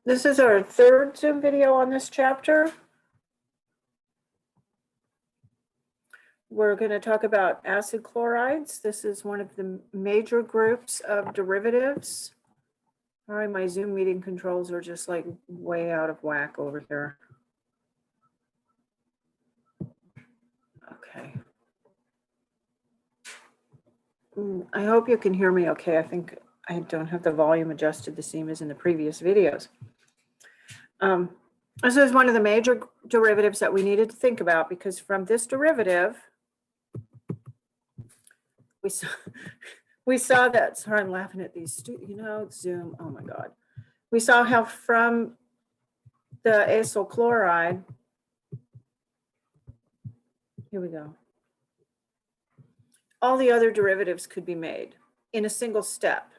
This is our third Zoom video on this chapter. We're going to talk about acid chlorides. This is one of the major groups of derivatives. Sorry, my Zoom meeting controls are just like way out of whack over here. Okay. I hope you can hear me okay. I think I don't have the volume adjusted the same as in the previous videos. This is one of the major derivatives that we needed to think about, because from this derivative, we saw that, sorry, I'm laughing at these, Zoom, oh my God. We saw how from the acyl chloride, here we go, all the other derivatives could be made in a single step.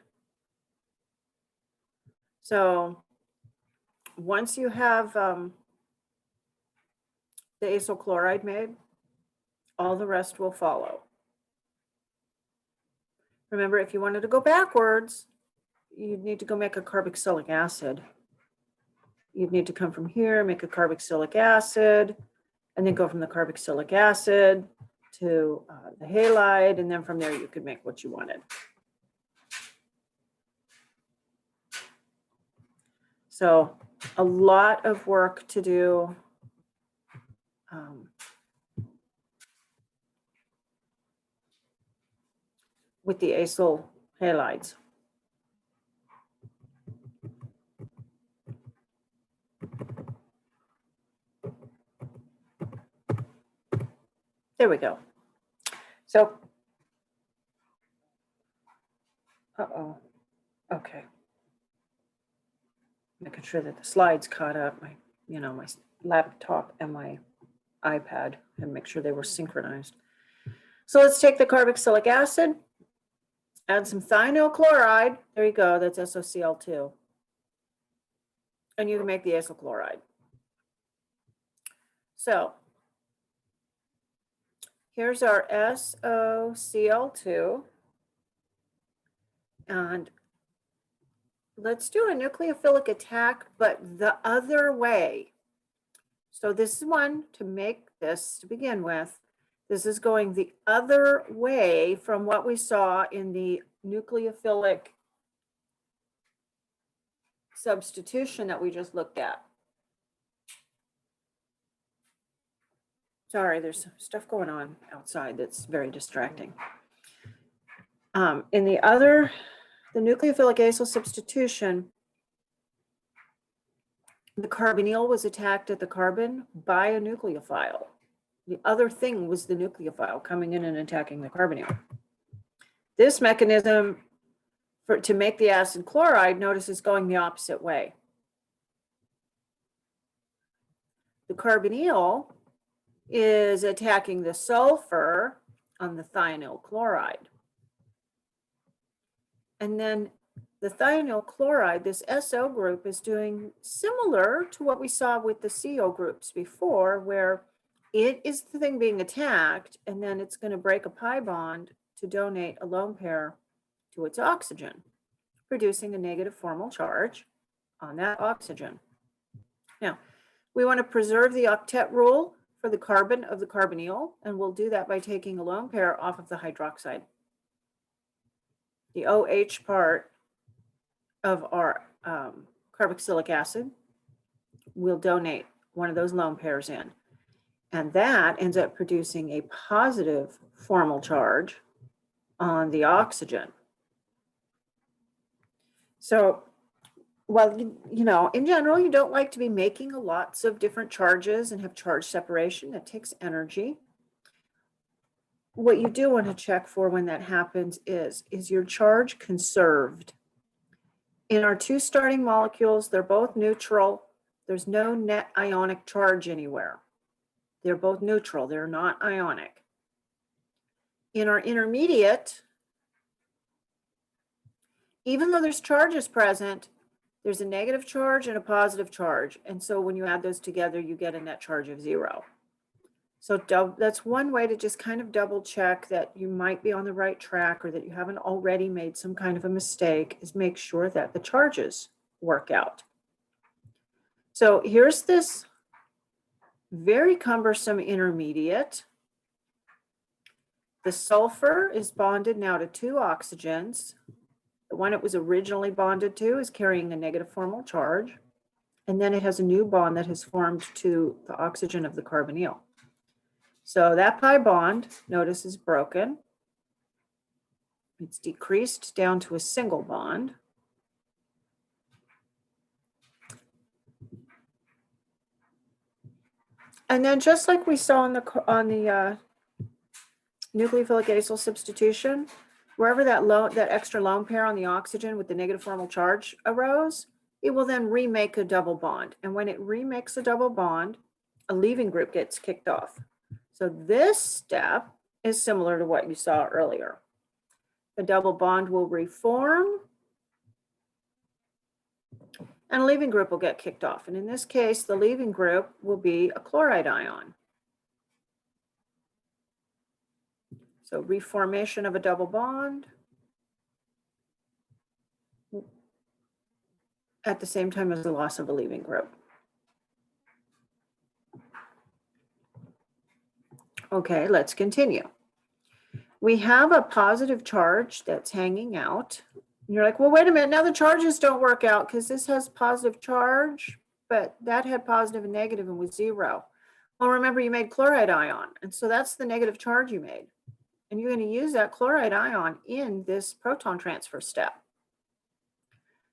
So once you have the acyl chloride made, all the rest will follow. Remember, if you wanted to go backwards, you'd need to go make a carboxylic acid. You'd need to come from here, make a carboxylic acid, and then go from the carboxylic acid to the halide, and then from there you could make what you wanted. So a lot of work to do. With the acyl halides. There we go. So, okay. Making sure that the slides caught up, my laptop and my iPad, and make sure they were synchronized. So let's take the carboxylic acid, add some thionyl chloride. There you go, that's SOCl2. And you can make the acyl chloride. So here's our SOCl2. And let's do a nucleophilic attack, but the other way. So this is one to make this to begin with. This is going the other way from what we saw in the nucleophilic substitution that we just looked at. Sorry, there's some stuff going on outside that's very distracting. In the nucleophilic acyl substitution, the carbonyl was attacked at the carbon by a nucleophile. The other thing was the nucleophile coming in and attacking the carbonyl. This mechanism to make the acid chloride, notice, is going the opposite way. The carbonyl is attacking the sulfur on the thionyl chloride. And then the thionyl chloride, this SO group, is doing similar to what we saw with the CO groups before, where it is the thing being attacked, and then it's going to break a pi bond to donate a lone pair to its oxygen, producing a negative formal charge on that oxygen. Now, we want to preserve the octet rule for the carbon of the carbonyl, and we'll do that by taking a lone pair off of the hydroxide. The OH part of our carboxylic acid will donate one of those lone pairs in. And that ends up producing a positive formal charge on the oxygen. So, well, in general, you don't like to be making lots of different charges and have charge separation. That takes energy. What you do want to check for when that happens is your charge conserved? In our two starting molecules, they're both neutral. There's no net ionic charge anywhere. They're both neutral. They're not ionic. In our intermediate, even though there's charges present, there's a negative charge and a positive charge. And so when you add those together, you get a net charge of 0. So that's one way to just kind of double check that you might be on the right track, or that you haven't already made some kind of a mistake, is make sure that the charges work out. So here's this very cumbersome intermediate. The sulfur is bonded now to 2 oxygens. The one it was originally bonded to is carrying a negative formal charge. And then it has a new bond that has formed to the oxygen of the carbonyl. So that pi bond, notice, is broken. It's decreased down to a single bond. And then just like we saw on the nucleophilic acyl substitution, wherever that extra lone pair on the oxygen with the negative formal charge arose, it will then remake a double bond. And when it remakes a double bond, a leaving group gets kicked off. So this step is similar to what you saw earlier. The double bond will reform and a leaving group will get kicked off. And in this case, the leaving group will be a chloride ion. So reformation of a double bond at the same time as the loss of a leaving group. Okay, let's continue. We have a positive charge that's hanging out. You're like, well, wait a minute, now the charges don't work out because this has positive charge, but that had positive and negative and was 0. Well, remember you made chloride ion, and so that's the negative charge you made. And you're going to use that chloride ion in this proton transfer step.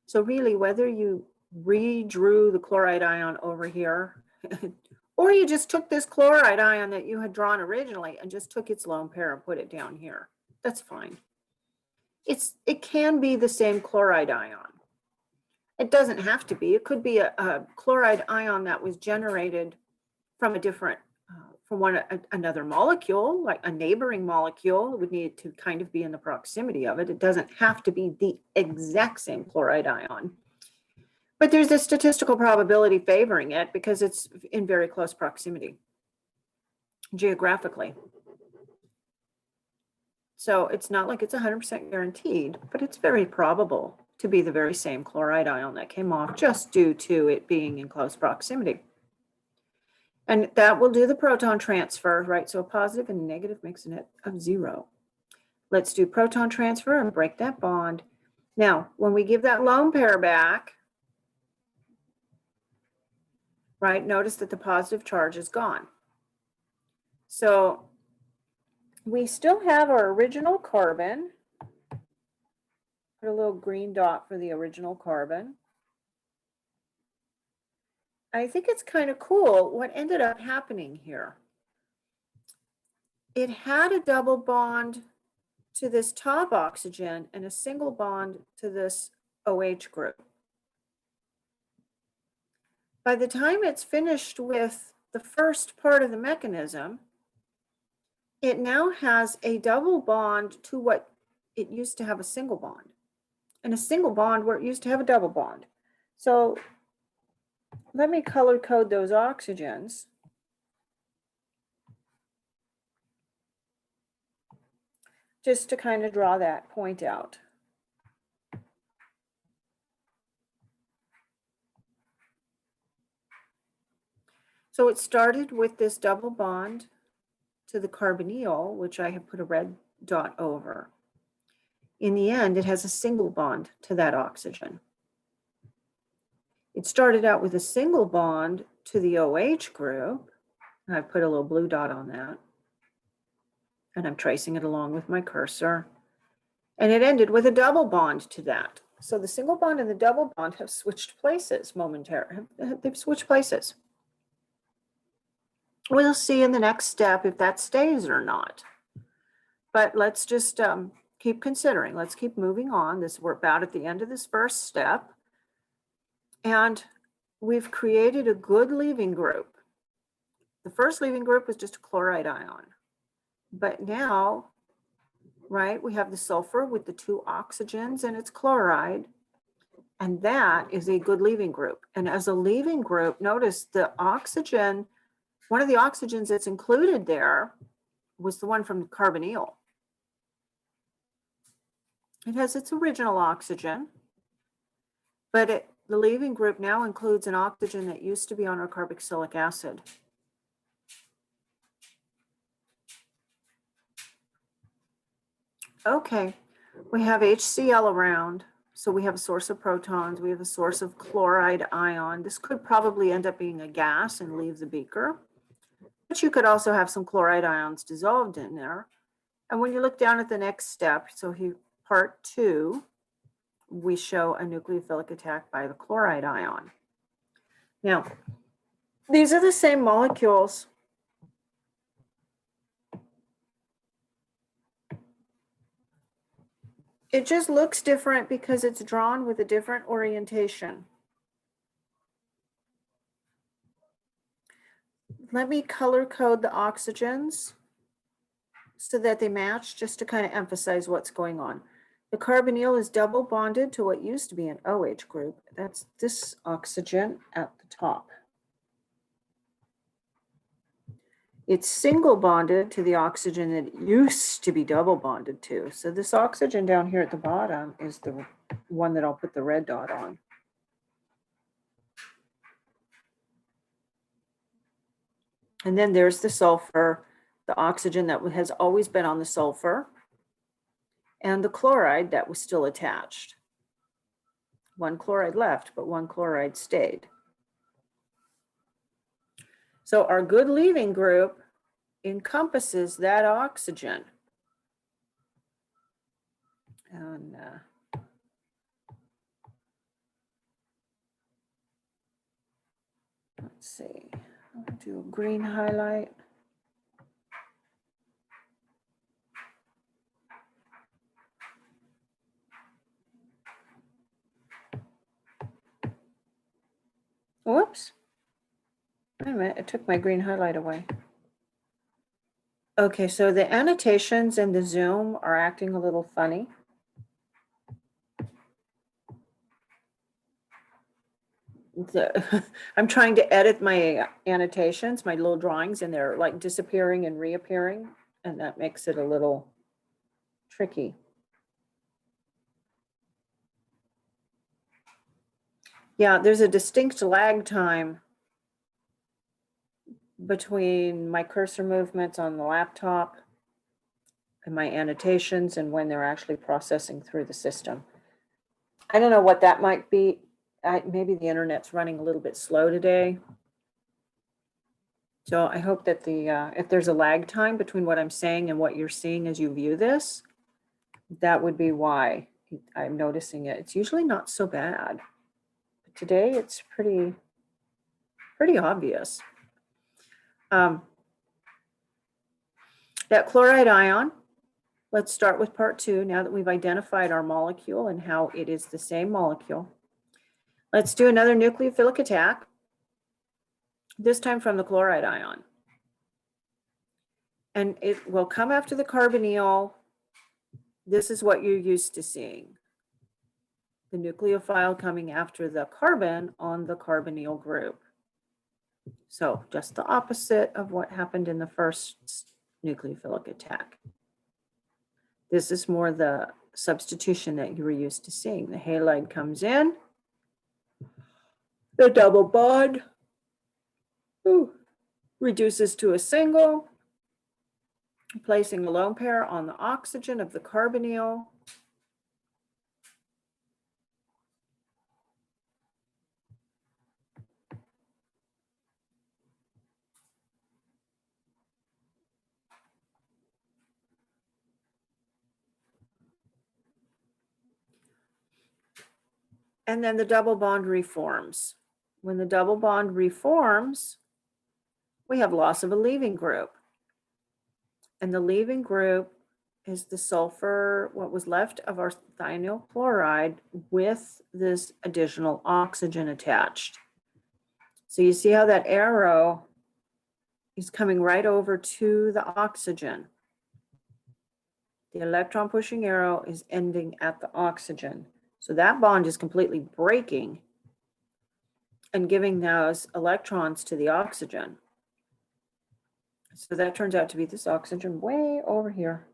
So really, whether you redrew the chloride ion over here, or you just took this chloride ion that you had drawn originally and just took its lone pair and put it down here, that's fine. It can be the same chloride ion. It doesn't have to be. It could be a chloride ion that was generated from a different, from another molecule, like a neighboring molecule. It would need to kind of be in the proximity of it. It doesn't have to be the exact same chloride ion. But there's a statistical probability favoring it because it's in very close proximity geographically. So it's not like it's 100% guaranteed, but it's very probable to be the very same chloride ion that came off just due to it being in close proximity. And that will do the proton transfer, right? So a positive and a negative makes a net of 0. Let's do proton transfer and break that bond. Now, when we give that lone pair back, right, notice that the positive charge is gone. So we still have our original carbon. Put a little green dot for the original carbon. I think it's kind of cool what ended up happening here. It had a double bond to this top oxygen and a single bond to this OH group. By the time it's finished with the first part of the mechanism, it now has a double bond to what it used to have a single bond, and a single bond where it used to have a double bond. So let me color code those oxygens. Just to kind of draw that point out. So it started with this double bond to the carbonyl, which I have put a red dot over. In the end, it has a single bond to that oxygen. It started out with a single bond to the OH group, and I put a little blue dot on that. And I'm tracing it along with my cursor. And it ended with a double bond to that. So the single bond and the double bond have switched places momentarily. They've switched places. We'll see in the next step if that stays or not. But let's just keep considering. Let's keep moving on. We're about at the end of this first step. And we've created a good leaving group. The first leaving group was just a chloride ion. But now, right, we have the sulfur with the 2 oxygens and its chloride. And that is a good leaving group. And as a leaving group, notice the oxygen, one of the oxygens that's included there was the one from the carbonyl. It has its original oxygen, but The leaving group now includes an oxygen that used to be on our carboxylic acid. Okay, we have HCl around, so we have a source of protons, we have a source of chloride ion. This could probably end up being a gas and leave the beaker, but you could also have some chloride ions dissolved in there. And when you look down at the next step, so here, part 2, we show a nucleophilic attack by the chloride ion. Now, these are the same molecules. It just looks different because it's drawn with a different orientation. Let me color code the oxygens so that they match, just to kind of emphasize what's going on. The carbonyl is double bonded to what used to be an OH group. That's this oxygen at the top. It's single bonded to the oxygen that it used to be double bonded to. So this oxygen down here at the bottom is the one that I'll put the red dot on. And then there's the sulfur, the oxygen that has always been on the sulfur, and the chloride that was still attached. One chloride left, but one chloride stayed. So our good leaving group encompasses that oxygen. And let's see, I'll do a green highlight. Whoops. Wait a minute, it took my green highlight away. Okay, so the annotations and the zoom are acting a little funny. I'm trying to edit my annotations, my little drawings, and they're like disappearing and reappearing, and that makes it a little tricky. Yeah, there's a distinct lag time between my cursor movements on the laptop and my annotations and when they're actually processing through the system. I don't know what that might be. Maybe the internet's running a little bit slow today. So I hope that if there's a lag time between what I'm saying and what you're seeing as you view this, that would be why I'm noticing it. It's usually not so bad. But today it's pretty obvious. That chloride ion, let's start with part 2 now that we've identified our molecule and how it is the same molecule. Let's do another nucleophilic attack, this time from the chloride ion. And it will come after the carbonyl. This is what you're used to seeing. The nucleophile coming after the carbon on the carbonyl group. So just the opposite of what happened in the first nucleophilic attack. This is more the substitution that you were used to seeing. The halide comes in, the double bond reduces to a single, placing a lone pair on the oxygen of the carbonyl. And then the double bond reforms. When the double bond reforms, we have loss of a leaving group. And the leaving group is the sulfur, what was left of our thionyl chloride with this additional oxygen attached. So you see how that arrow is coming right over to the oxygen. The electron pushing arrow is ending at the oxygen. So that bond is completely breaking and giving those electrons to the oxygen. So that turns out to be this oxygen way over here.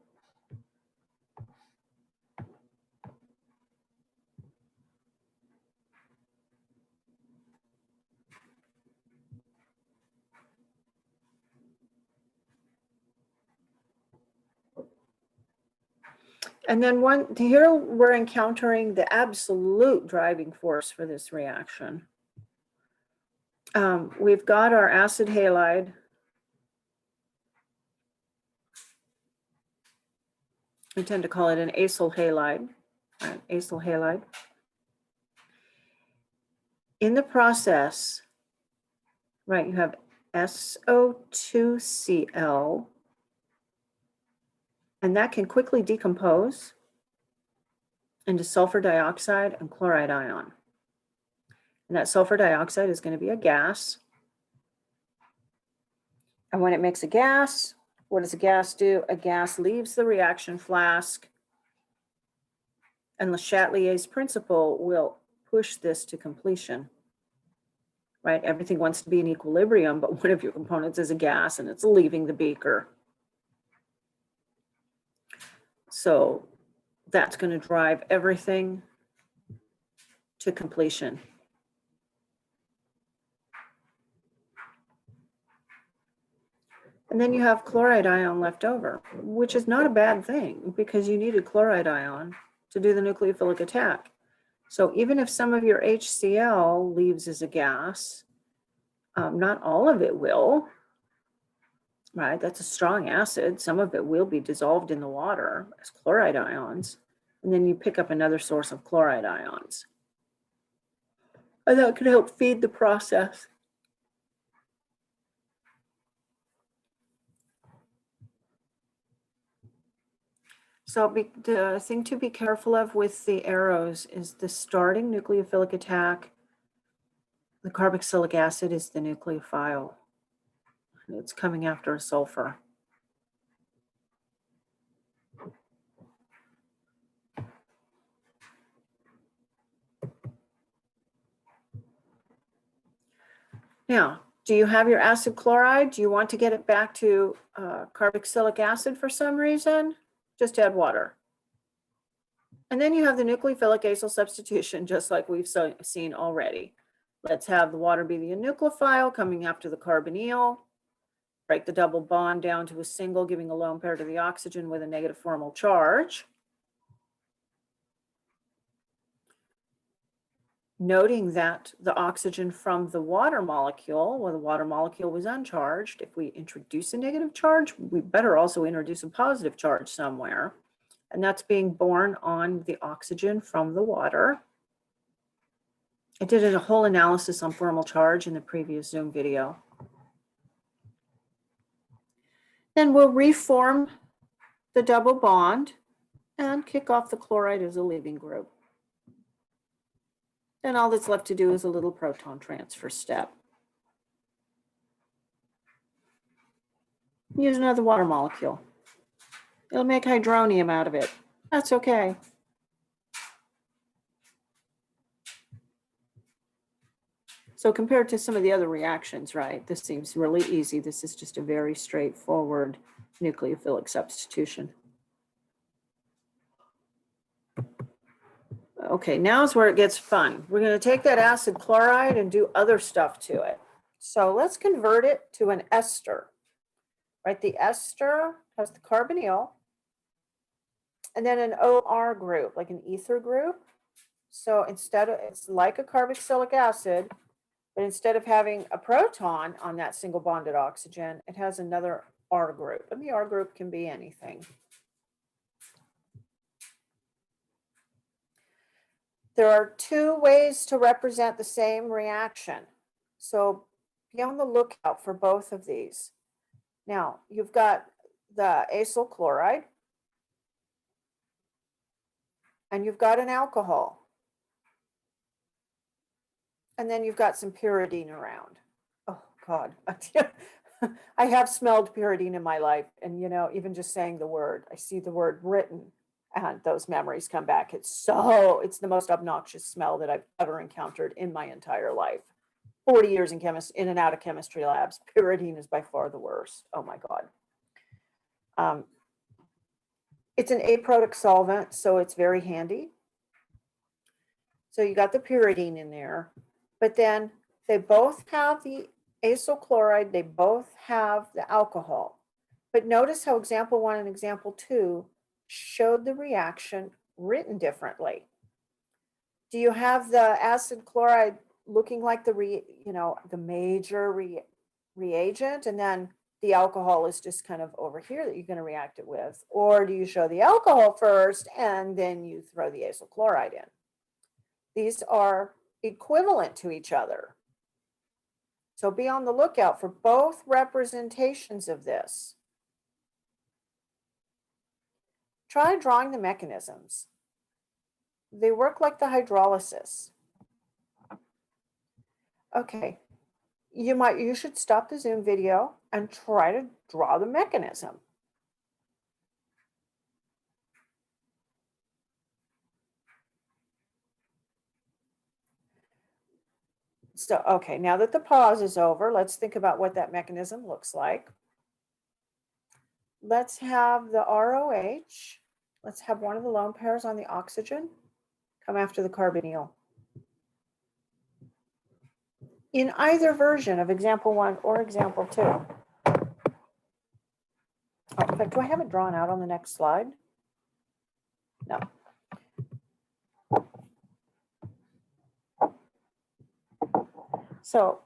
And then here we're encountering the absolute driving force for this reaction. We've got our acid halide. We tend to call it an acyl halide, right? Acyl halide. In the process, right, you have SO2Cl, and that can quickly decompose into sulfur dioxide and chloride ion. And that sulfur dioxide is going to be a gas. And when it makes a gas, what does a gas do? A gas leaves the reaction flask, and Le Chatelier's principle will push this to completion, right? Everything wants to be in equilibrium, but one of your components is a gas and it's leaving the beaker. So that's going to drive everything to completion. And then you have chloride ion left over, which is not a bad thing because you needed chloride ion to do the nucleophilic attack. So even if some of your HCl leaves as a gas, not all of it will, right? That's a strong acid. Some of it will be dissolved in the water as chloride ions. And then you pick up another source of chloride ions. And that can help feed the process. So the thing to be careful of with the arrows is the starting nucleophilic attack. The carboxylic acid is the nucleophile. It's coming after a sulfur. Now, do you have your acid chloride? Do you want to get it back to carboxylic acid for some reason? Just add water. And then you have the nucleophilic acyl substitution, just like we've seen already. Let's have the water be the nucleophile coming after the carbonyl. Break the double bond down to a single, giving a lone pair to the oxygen with a negative formal charge. Noting that the oxygen from the water molecule, well, the water molecule was uncharged. If we introduce a negative charge, we better also introduce a positive charge somewhere. And that's being borne on the oxygen from the water. I did a whole analysis on formal charge in the previous Zoom video. Then we'll reform the double bond and kick off the chloride as a leaving group. Then all that's left to do is a little proton transfer step. Use another water molecule. It'll make hydronium out of it. That's okay. So compared to some of the other reactions, right, this seems really easy. This is just a very straightforward nucleophilic substitution. Okay, now is where it gets fun. We're going to take that acid chloride and do other stuff to it. So let's convert it to an ester, right? The ester has the carbonyl and then an OR group, like an ether group. So instead of, it's like a carboxylic acid, but instead of having a proton on that single bonded oxygen, it has another R group, and the R group can be anything. There are two ways to represent the same reaction. So be on the lookout for both of these. Now, you've got the acyl chloride, and you've got an alcohol. And then you've got some pyridine around. Oh, God. I have smelled pyridine in my life. And, you know, even just saying the word, I see the word written and those memories come back. It's the most obnoxious smell that I've ever encountered in my entire life. 40 years in and out of chemistry labs. Pyridine is by far the worst. Oh, my God. It's an aprotic solvent, so it's very handy. So you got the pyridine in there. But then they both have the acyl chloride, they both have the alcohol. But notice how example 1 and example 2 showed the reaction written differently. Do you have the acid chloride looking like the major reagent, and then the alcohol is just kind of over here that you're going to react it with? Or do you show the alcohol first and then you throw the acyl chloride in? These are equivalent to each other. So be on the lookout for both representations of this. Try drawing the mechanisms. They work like the hydrolysis. Okay, you should stop the Zoom video and try to draw the mechanism. So, okay, now that the pause is over, let's think about what that mechanism looks like. Let's have the ROH. Let's have one of the lone pairs on the oxygen come after the carbonyl. In either version of example 1 or example 2. Oh, in fact, do I have it drawn out on the next slide? No. So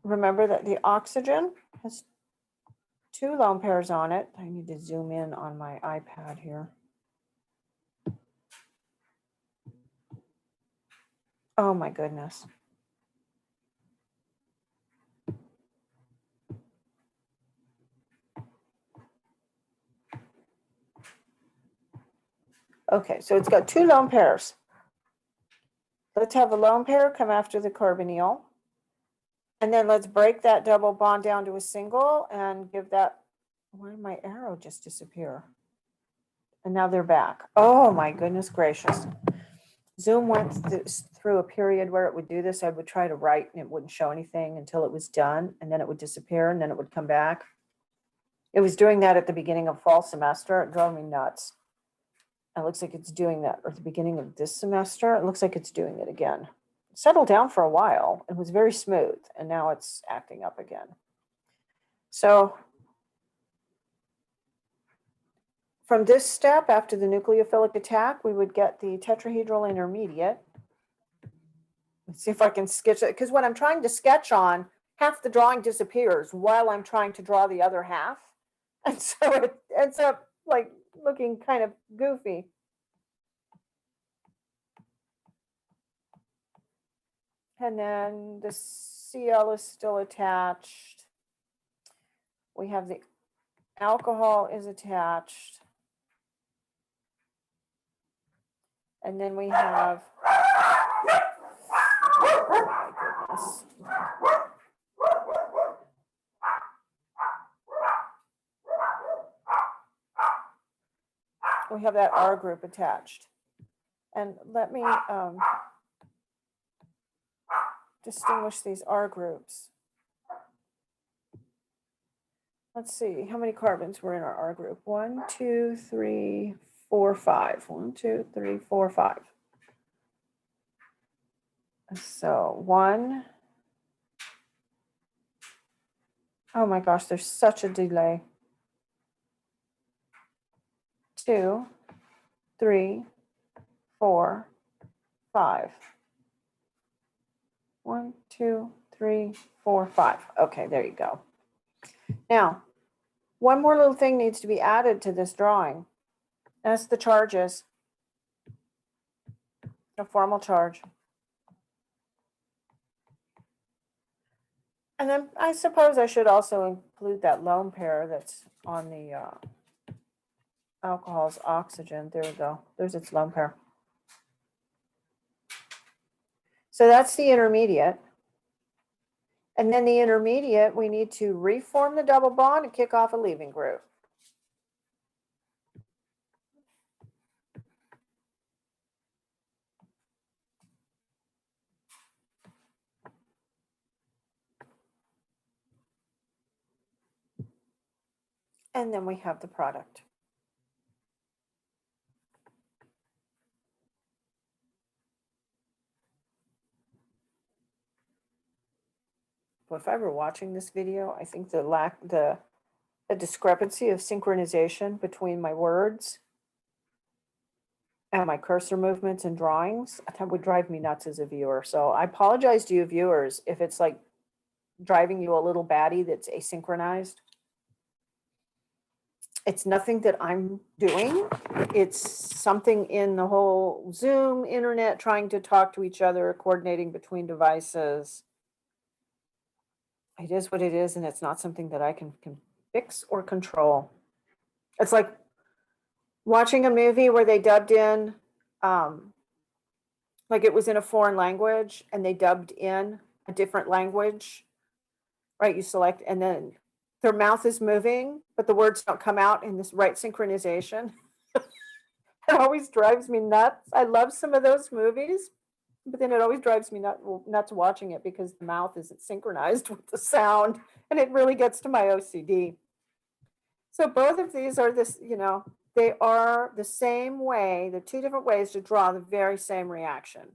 remember that the oxygen has 2 lone pairs on it. I need to zoom in on my iPad here. Oh my goodness. Okay, so it's got 2 lone pairs. Let's have a lone pair come after the carbonyl. And then let's break that double bond down to a single and give that, why did my arrow just disappear? And now they're back. Oh my goodness gracious. Zoom went through a period where it would do this. I would try to write and it wouldn't show anything until it was done, and then it would disappear and then it would come back. It was doing that at the beginning of fall semester. It drove me nuts. It looks like it's doing that at the beginning of this semester. It looks like it's doing it again. It settled down for a while. It was very smooth, and now it's acting up again. So from this step, after the nucleophilic attack, we would get the tetrahedral intermediate. Let's see if I can sketch it, because when I'm trying to sketch on, half the drawing disappears while I'm trying to draw the other half. And so it ends up like looking kind of goofy. And then the Cl is still attached. We have the alcohol is attached. And then we have, oh my goodness. We have that R group attached. And let me distinguish these R groups. Let's see, how many carbons were in our R group? 1, 2, 3, 4, 5. 1, 2, 3, 4, 5. So 1. Oh my gosh, there's such a delay. 2, 3, 4, 5. 1, 2, 3, 4, 5. Okay, there you go. Now, one more little thing needs to be added to this drawing. That's the charges. A formal charge. And then I suppose I should also include that lone pair that's on the alcohol's oxygen. There we go. There's its lone pair. So that's the intermediate. And then the intermediate, we need to reform the double bond and kick off a leaving group. And then we have the product. But if I were watching this video, I think the discrepancy of synchronization between my words and my cursor movements and drawings, that would drive me nuts as a viewer. So I apologize to you viewers if it's like driving you a little batty that's asynchronized. It's nothing that I'm doing. It's something in the whole Zoom, internet, trying to talk to each other, coordinating between devices. It is what it is, and it's not something that I can fix or control. It's like watching a movie where they dubbed in, like it was in a foreign language and they dubbed in a different language, right? You select, and then their mouth is moving, but the words don't come out in this right synchronization. It always drives me nuts. I love some of those movies, but then it always drives me nuts watching it because the mouth isn't synchronized with the sound, and it really gets to my OCD. So both of these are this, they are the same way, the two different ways to draw the very same reaction.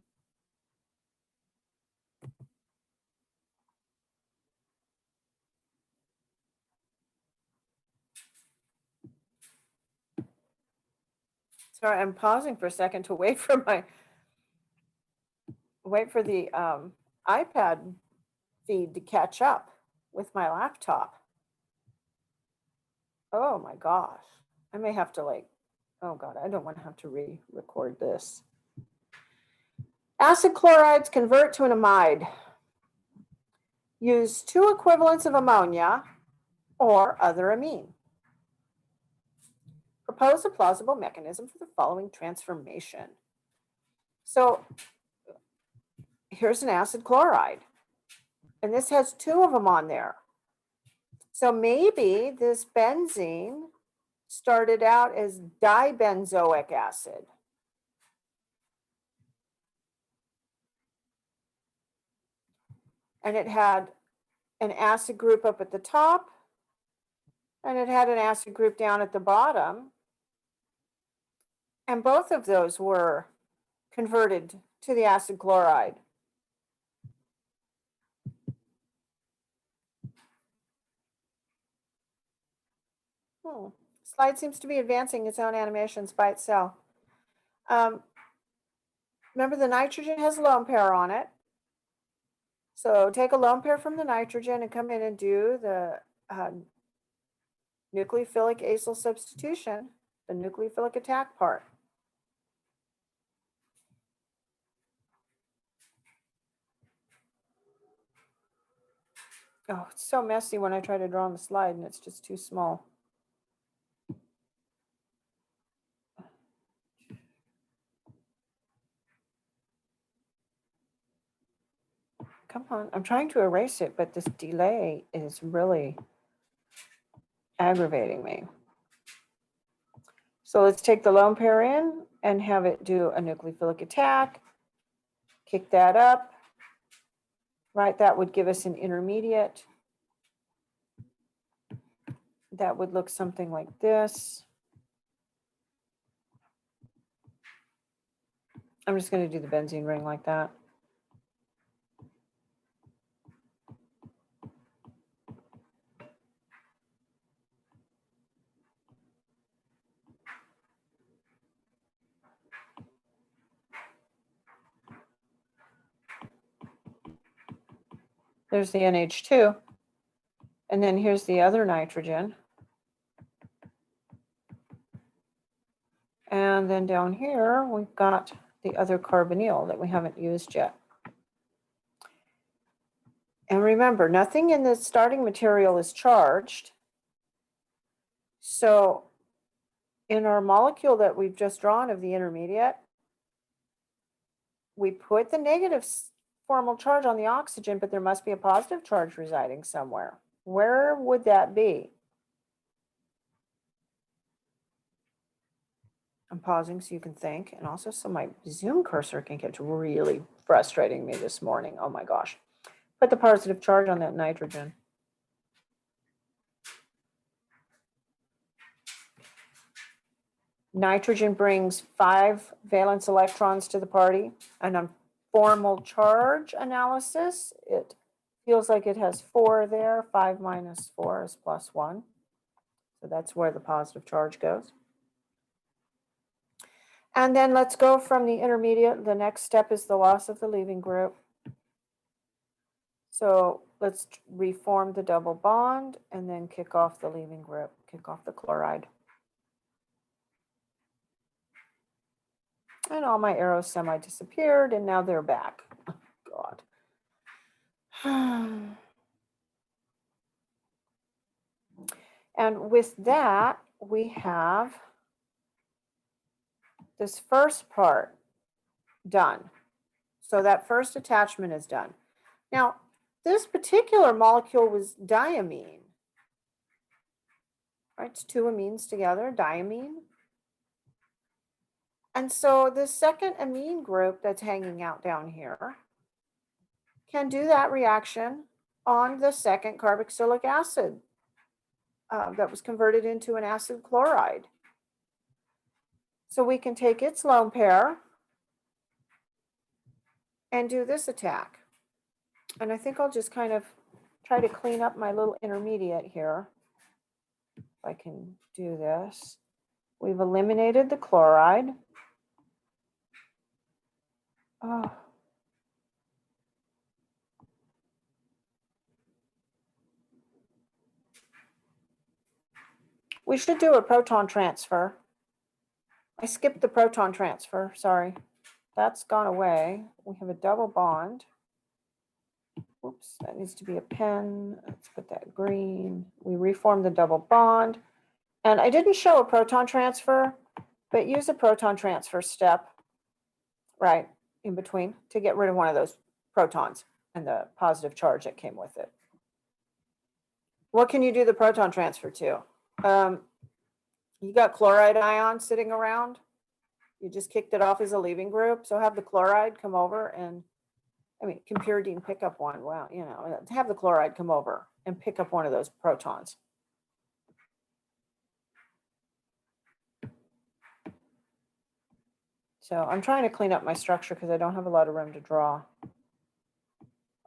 Sorry, I'm pausing for a second to wait for the iPad feed to catch up with my laptop. Oh my gosh. I may have to oh God, I don't want to have to re-record this. Acid chlorides convert to an amide. Use 2 equivalents of ammonia or other amine. Propose a plausible mechanism for the following transformation. So here's an acid chloride, and this has 2 of them on there. So maybe this benzene started out as dibenzoic acid. And it had an acid group up at the top, and it had an acid group down at the bottom. And both of those were converted to the acid chloride. Slide seems to be advancing its own animations by itself. Remember, the nitrogen has a lone pair on it. So take a lone pair from the nitrogen and come in and do the nucleophilic acyl substitution, the nucleophilic attack part. Oh, it's so messy when I try to draw on the slide and it's just too small. Come on, I'm trying to erase it, but this delay is really aggravating me. So let's take the lone pair in and have it do a nucleophilic attack. Kick that up, right? That would give us an intermediate. That would look something like this. I'm just going to do the benzene ring like that. There's the NH2. And then here's the other nitrogen. And then down here, we've got the other carbonyl that we haven't used yet. And remember, nothing in the starting material is charged. So in our molecule that we've just drawn of the intermediate, we put the negative formal charge on the oxygen, but there must be a positive charge residing somewhere. Where would that be? I'm pausing so you can think, and also so my Zoom cursor can get really frustrating me this morning. Oh my gosh. Put the positive charge on that nitrogen. Nitrogen brings 5 valence electrons to the party, and on formal charge analysis, it feels like it has 4 there. 5 minus 4 is +1. So that's where the positive charge goes. And then let's go from the intermediate. The next step is the loss of the leaving group. So let's reform the double bond and then kick off the leaving group, kick off the chloride. And all my arrows semi-disappeared, and now they're back. Oh, God. And with that, we have this first part done. So that first attachment is done. Now, this particular molecule was diamine. Right, it's two amines together, diamine. And so the second amine group that's hanging out down here can do that reaction on the second carboxylic acid that was converted into an acid chloride. So we can take its lone pair and do this attack. And I think I'll just kind of try to clean up my little intermediate here. If I can do this. We've eliminated the chloride. Oh. We should do a proton transfer. I skipped the proton transfer, sorry. That's gone away. We have a double bond. Oops, that needs to be a pen. Let's put that green. We reform the double bond. And I didn't show a proton transfer, but use a proton transfer step right in between to get rid of one of those protons and the positive charge that came with it. What can you do the proton transfer to? You got chloride ion sitting around. You just kicked it off as a leaving group. So have the chloride come over and, I mean, can pyridine pick up one? Well, you know, have the chloride come over and pick up one of those protons. So I'm trying to clean up my structure because I don't have a lot of room to draw.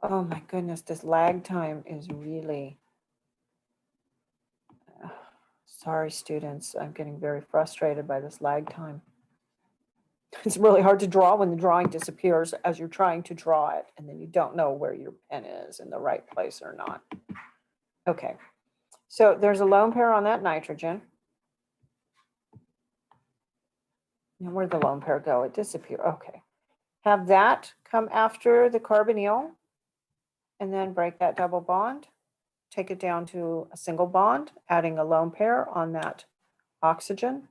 Oh my goodness, this lag time is really, sorry students, I'm getting very frustrated by this lag time. It's really hard to draw when the drawing disappears as you're trying to draw it, and then you don't know where your pen is in the right place or not. Okay, so there's a lone pair on that nitrogen. Now where'd the lone pair go? It disappeared. Okay. Have that come after the carbonyl and then break that double bond. Take it down to a single bond, adding a lone pair on that oxygen.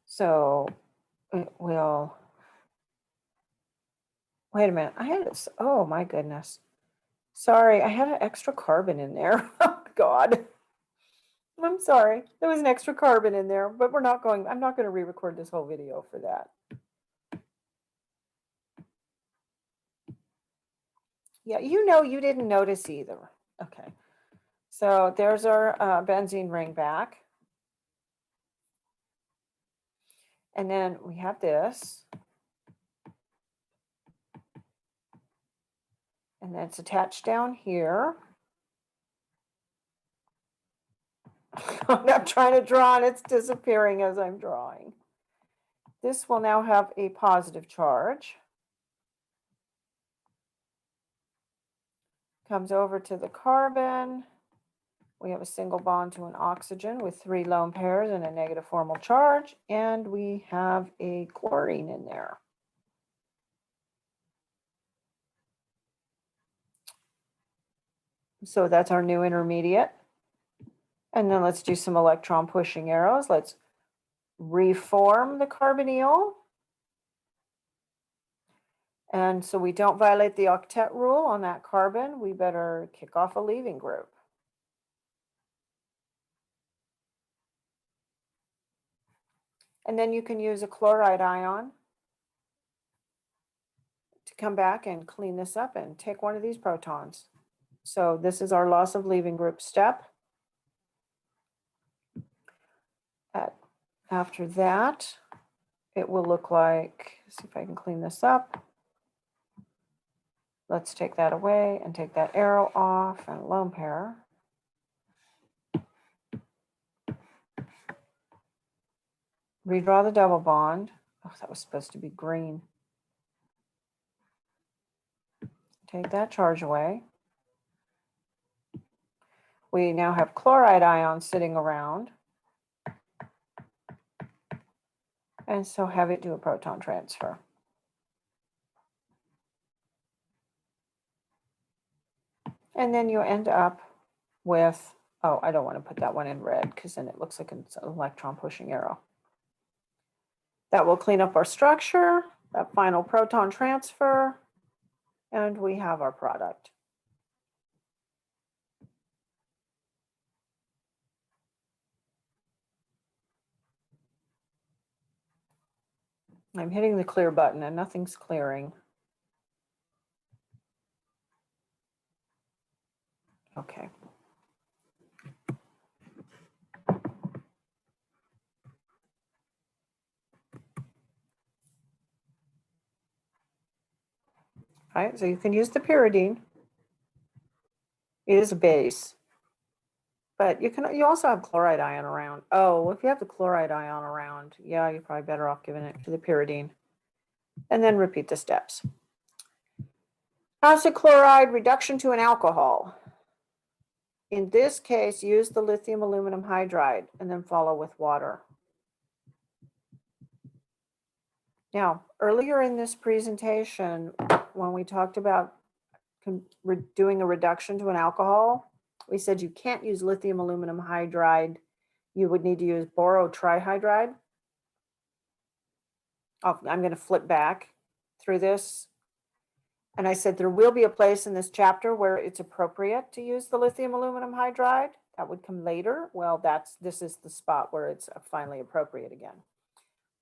So it will, wait a minute, I had this, oh my goodness. Sorry, I had an extra carbon in there. Oh God. I'm sorry, there was an extra carbon in there, but I'm not going to re-record this whole video for that. Yeah, you know, you didn't notice either. Okay, so there's our benzene ring back. And then we have this. And then it's attached down here. I'm trying to draw and it's disappearing as I'm drawing. This will now have a positive charge. Comes over to the carbon. We have a single bond to an oxygen with 3 lone pairs and a negative formal charge. And we have a chlorine in there. So that's our new intermediate. And then let's do some electron pushing arrows. Let's reform the carbonyl. And so we don't violate the octet rule on that carbon. We better kick off a leaving group. And then you can use a chloride ion to come back and clean this up and take one of these protons. So this is our loss of leaving group step. After that, it will look like, see if I can clean this up. Let's take that away and take that arrow off and lone pair. Redraw the double bond. Oh, that was supposed to be green. Take that charge away. We now have chloride ions sitting around. And so have it do a proton transfer. And then you end up with, oh, I don't want to put that one in red because then it looks like it's an electron pushing arrow. That will clean up our structure, that final proton transfer, and we have our product. I'm hitting the clear button and nothing's clearing. Okay. All right, so you can use the pyridine. It is a base, but you also have chloride ion around. Oh, if you have the chloride ion around, yeah, you're probably better off giving it to the pyridine. And then repeat the steps. Acid chloride reduction to an alcohol. In this case, use the lithium aluminum hydride and then follow with water. Now, earlier in this presentation, when we talked about doing a reduction to an alcohol, we said you can't use lithium aluminum hydride. You would need to use borotrihydride. Oh, I'm going to flip back through this. And I said there will be a place in this chapter where it's appropriate to use the lithium aluminum hydride. That would come later. Well, this is the spot where it's finally appropriate again.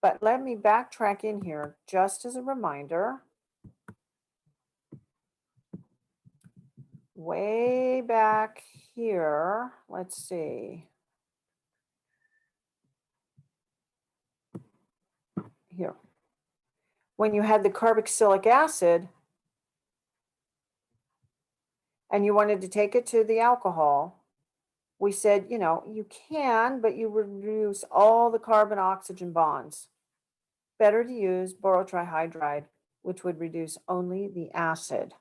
But let me backtrack in here just as a reminder. Way back here, let's see. Here. When you had the carboxylic acid and you wanted to take it to the alcohol, we said, you know, you can, but you reduce all the carbon-oxygen bonds. Better to use borotrihydride, which would reduce only the acid.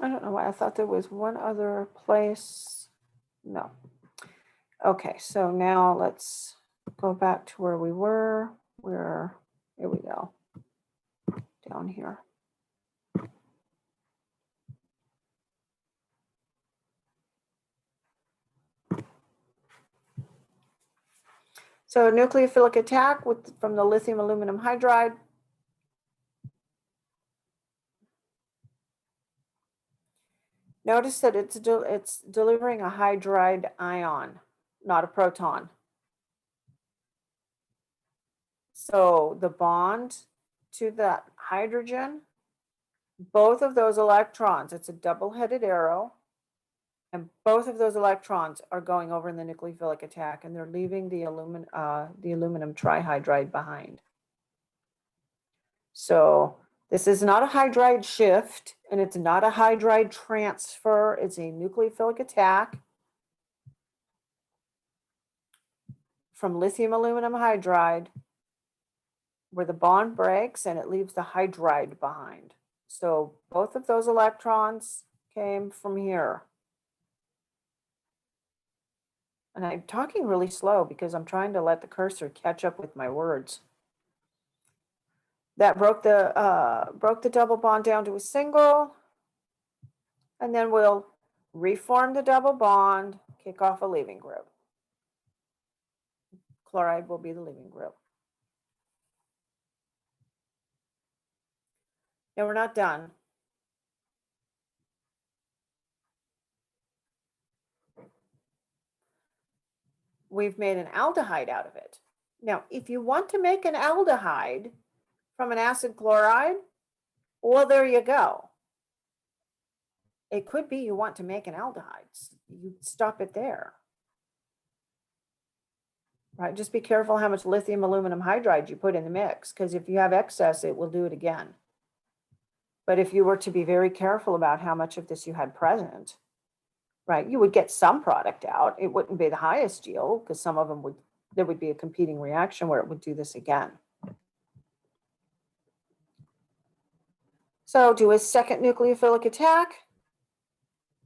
I don't know why I thought there was one other place. No. Okay, so now let's go back to where we were. Here we go. Down here. So nucleophilic attack from the lithium aluminum hydride. Notice that it's delivering a hydride ion, not a proton. So the bond to that hydrogen, both of those electrons, it's a double-headed arrow, and both of those electrons are going over in the nucleophilic attack, and they're leaving the aluminum trihydride behind. So this is not a hydride shift, and it's not a hydride transfer. It's a nucleophilic attack from lithium aluminum hydride, where the bond breaks and it leaves the hydride behind. So both of those electrons came from here. And I'm talking really slow because I'm trying to let the cursor catch up with my words. That broke the double bond down to a single. And then we'll reform the double bond, kick off a leaving group. Chloride will be the leaving group. Now we're not done. We've made an aldehyde out of it. Now, if you want to make an aldehyde, from an acid chloride? Well, there you go. It could be you want to make an aldehyde. You stop it there. Right? Just be careful how much lithium aluminum hydride you put in the mix, because if you have excess, it will do it again. But if you were to be very careful about how much of this you had present, right, you would get some product out. It wouldn't be the highest yield because some of them would, there would be a competing reaction where it would do this again. So do a second nucleophilic attack,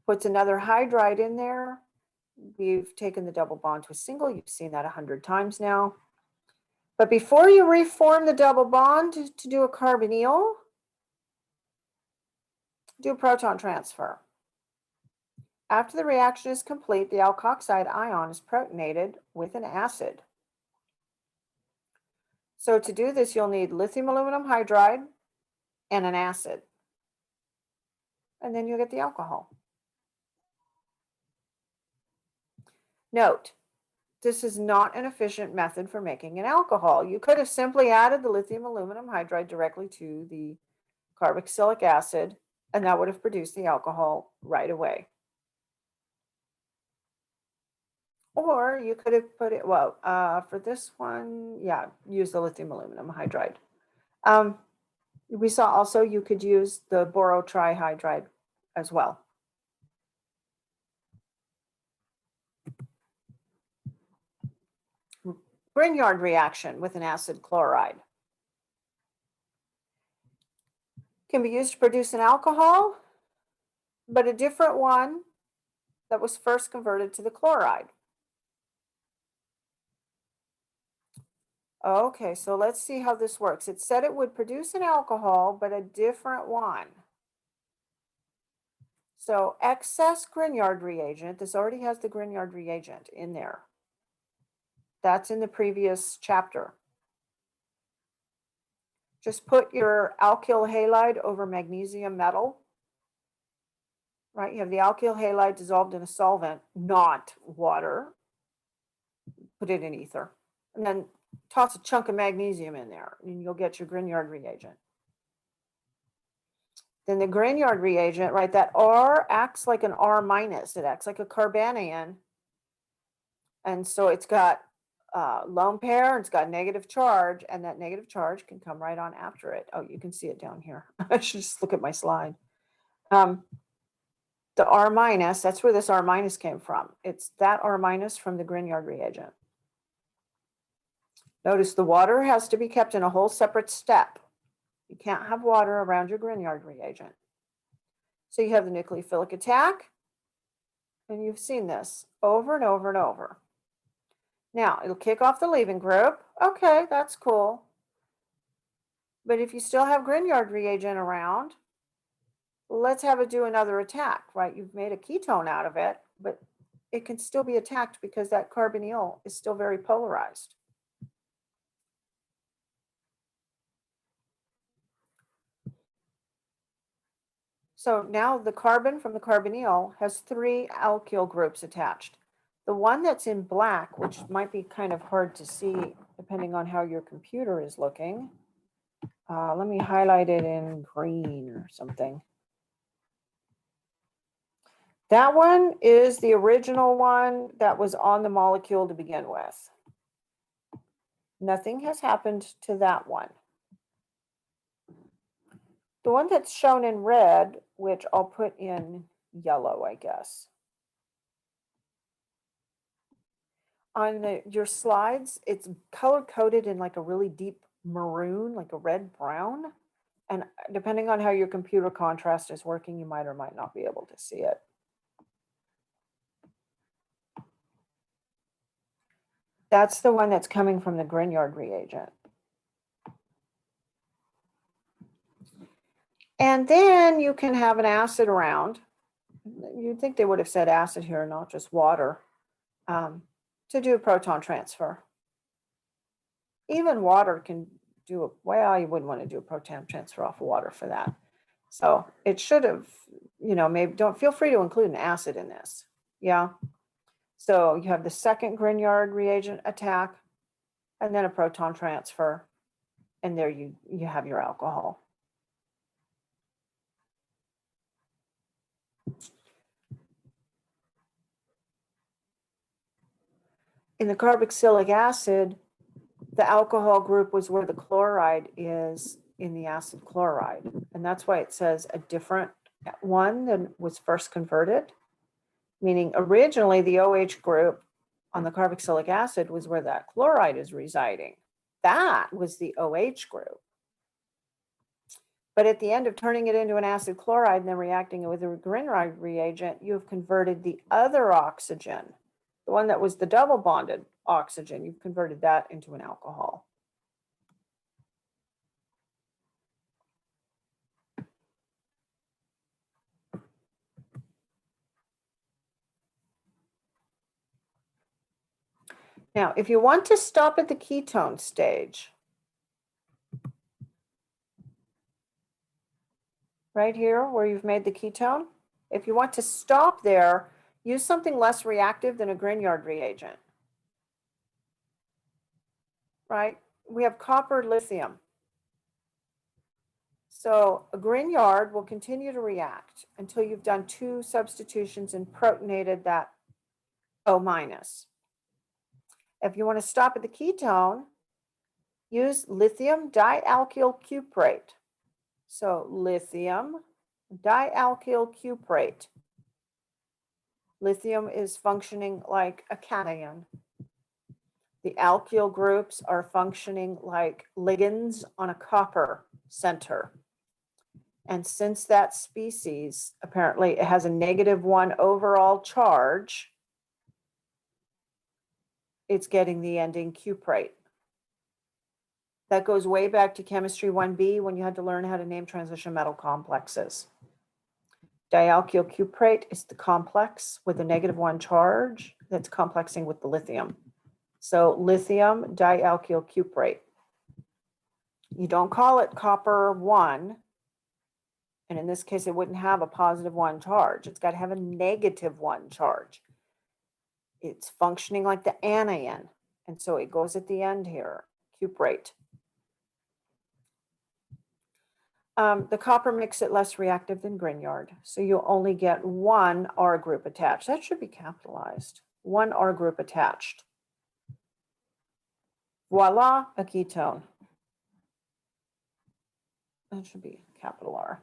puts another hydride in there. We've taken the double bond to a single. You've seen that 100 times now. But before you reform the double bond to do a carbonyl, do a proton transfer. After the reaction is complete, the alkoxide ion is protonated with an acid. So to do this, you'll need lithium aluminum hydride and an acid. And then you'll get the alcohol. Note, this is not an efficient method for making an alcohol. You could have simply added the lithium aluminum hydride directly to the carboxylic acid, and that would have produced the alcohol right away. Or you could have put it, well, for this one, yeah, use the lithium aluminum hydride. We saw also you could use the borotrihydride as well. Grignard reaction with an acid chloride can be used to produce an alcohol, but a different one that was first converted to the chloride. Okay, so let's see how this works. It said it would produce an alcohol, but a different one. So excess Grignard reagent, this already has the Grignard reagent in there. That's in the previous chapter. Just put your alkyl halide over magnesium metal. Right, you have the alkyl halide dissolved in a solvent, not water. Put it in ether. And then toss a chunk of magnesium in there, and you'll get your Grignard reagent. Then the Grignard reagent, right, that R acts like an R minus. It acts like a carbanion. And so it's got lone pair, it's got negative charge, and that negative charge can come right on after it. Oh, you can see it down here. I should just look at my slide. The R minus, that's where this R minus came from. It's that R minus from the Grignard reagent. Notice the water has to be kept in a whole separate step. You can't have water around your Grignard reagent. So you have the nucleophilic attack, and you've seen this over and over and over. Now, it'll kick off the leaving group. Okay, that's cool. But if you still have Grignard reagent around, let's have it do another attack, right? You've made a ketone out of it, but it can still be attacked because that carbonyl is still very polarized. So now the carbon from the carbonyl has 3 alkyl groups attached. The one that's in black, which might be kind of hard to see depending on how your computer is looking. Let me highlight it in green or something. That one is the original one that was on the molecule to begin with. Nothing has happened to that one. The one that's shown in red, which I'll put in yellow, I guess. On your slides, it's color coded in like a really deep maroon, like a red brown. And depending on how your computer contrast is working, you might or might not be able to see it. That's the one that's coming from the Grignard reagent. And then you can have an acid around. You'd think they would have said acid here, not just water, to do a proton transfer. Even water can do a, well, you wouldn't want to do a proton transfer off of water for that. So it should have, you know, maybe don't feel free to include an acid in this. Yeah. So you have the second Grignard reagent attack and then a proton transfer. And there you have your alcohol. In the carboxylic acid, the alcohol group was where the chloride is in the acid chloride. And that's why it says a different one than was first converted, meaning originally the OH group on the carboxylic acid was where that chloride is residing. That was the OH group. But at the end of turning it into an acid chloride and then reacting it with a Grignard reagent, you have converted the other oxygen, the one that was the double bonded oxygen, you've converted that into an alcohol. Now, if you want to stop at the ketone stage, right here where you've made the ketone, if you want to stop there, use something less reactive than a Grignard reagent, right? We have copper lithium. So a Grignard will continue to react until you've done 2 substitutions and protonated that O minus. If you want to stop at the ketone, use lithium dialkyl cuprate. So lithium dialkyl cuprate. Lithium is functioning like a cation. The alkyl groups are functioning like ligands on a copper center. And since that species, apparently it has a -1 overall charge, it's getting the ending cuprate. That goes way back to chemistry 1B when you had to learn how to name transition metal complexes. Dialkyl cuprate is the complex with a -1 charge that's complexing with the lithium. So lithium dialkyl cuprate. You don't call it copper 1. And in this case, it wouldn't have a +1 charge. It's got to have a -1 charge. It's functioning like the anion. And so it goes at the end here, cuprate. The copper makes it less reactive than Grignard. So you'll only get 1 R group attached. That should be capitalized. 1 R group attached. Voila, a ketone. That should be capital R.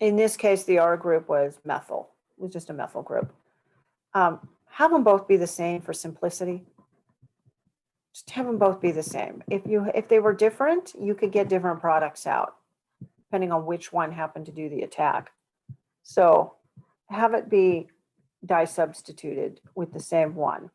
In this case, the R group was methyl. It was just a methyl group. Have them both be the same for simplicity. Just have them both be the same. If they were different, you could get different products out, depending on which one happened to do the attack. So have it be disubstituted with the same one.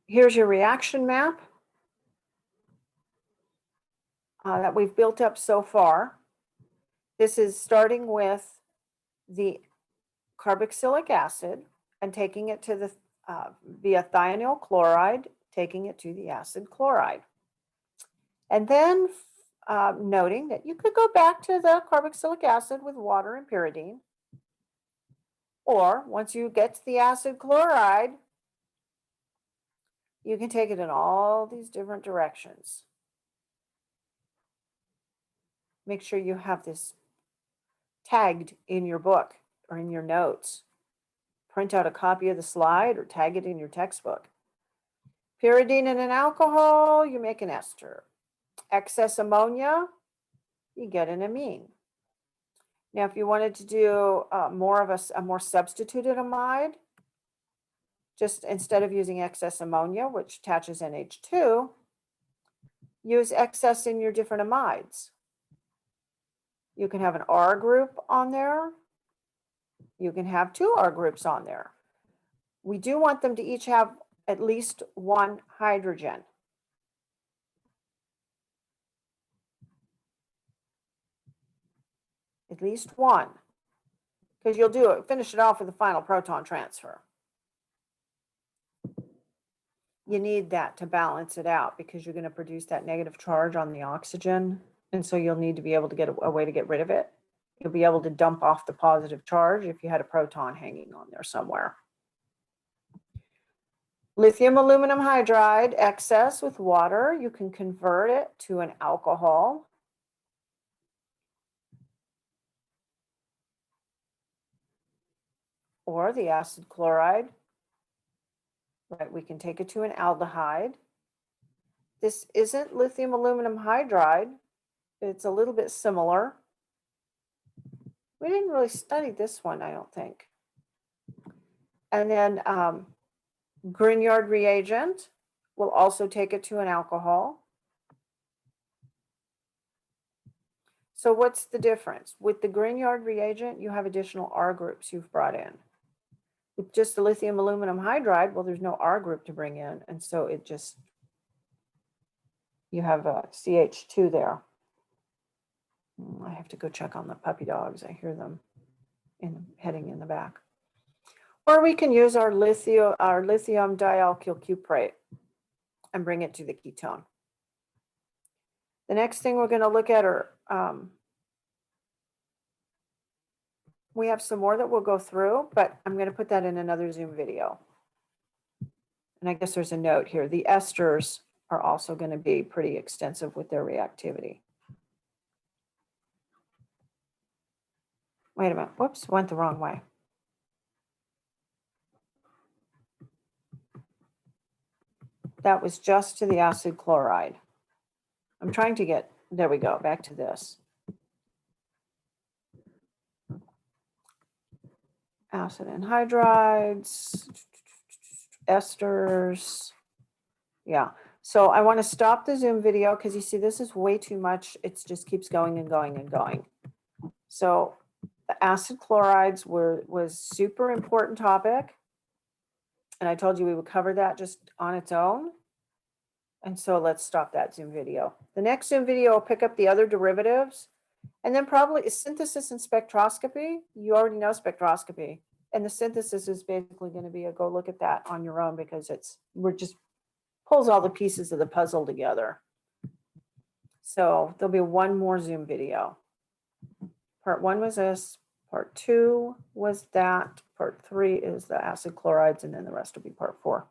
Here's your reaction map that we've built up so far. This is starting with the carboxylic acid and taking it to the via thionyl chloride, taking it to the acid chloride. And then noting that you could go back to the carboxylic acid with water and pyridine. Or once you get to the acid chloride, you can take it in all these different directions. Make sure you have this tagged in your book or in your notes. Print out a copy of the slide or tag it in your textbook. Pyridine and an alcohol, you make an ester. Excess ammonia, you get an amine. Now, if you wanted to do a more substituted amide, just instead of using excess ammonia, which attaches NH2, use excess in your different amides. You can have an R group on there. You can have 2 R groups on there. We do want them to each have at least 1 hydrogen. At least 1, because you'll finish it off with the final proton transfer. You need that to balance it out because you're going to produce that negative charge on the oxygen. And so you'll need to be able to get a way to get rid of it You'll be able to dump off the positive charge if you had a proton hanging on there somewhere. Lithium aluminum hydride excess with water, you can convert it to an alcohol. Or the acid chloride, right? We can take it to an aldehyde. This isn't lithium aluminum hydride. It's a little bit similar. We didn't really study this one, I don't think. And then Grignard reagent will also take it to an alcohol. So what's the difference? With the Grignard reagent, you have additional R groups you've brought in. With just the lithium aluminum hydride, well, there's no R group to bring in. And so it just, you have a CH2 there. I have to go check on the puppy dogs. I hear them heading in the back. Or we can use our lithium dialkyl cuprate and bring it to the ketone. The next thing we're going to look at are, we have some more that we'll go through, but I'm going to put that in another Zoom video. And I guess there's a note here. The esters are also going to be pretty extensive with their reactivity. Wait a minute. Whoops, went the wrong way. That was just to the acid chloride. I'm trying to get, there we go, back to this. Acid anhydrides, esters. Yeah, so I want to stop the Zoom video because you see this is way too much. It just keeps going and going and going. So the acid chlorides was super important topic. And I told you we would cover that just on its own. And so let's stop that Zoom video. The next Zoom video will pick up the other derivatives. And then probably synthesis and spectroscopy. You already know spectroscopy. And the synthesis is basically going to be a go look at that on your own because we're just pulls all the pieces of the puzzle together. So there'll be one more Zoom video. Part 1 was this. Part 2 was that. Part 3 is the acid chlorides. And then the rest will be part 4.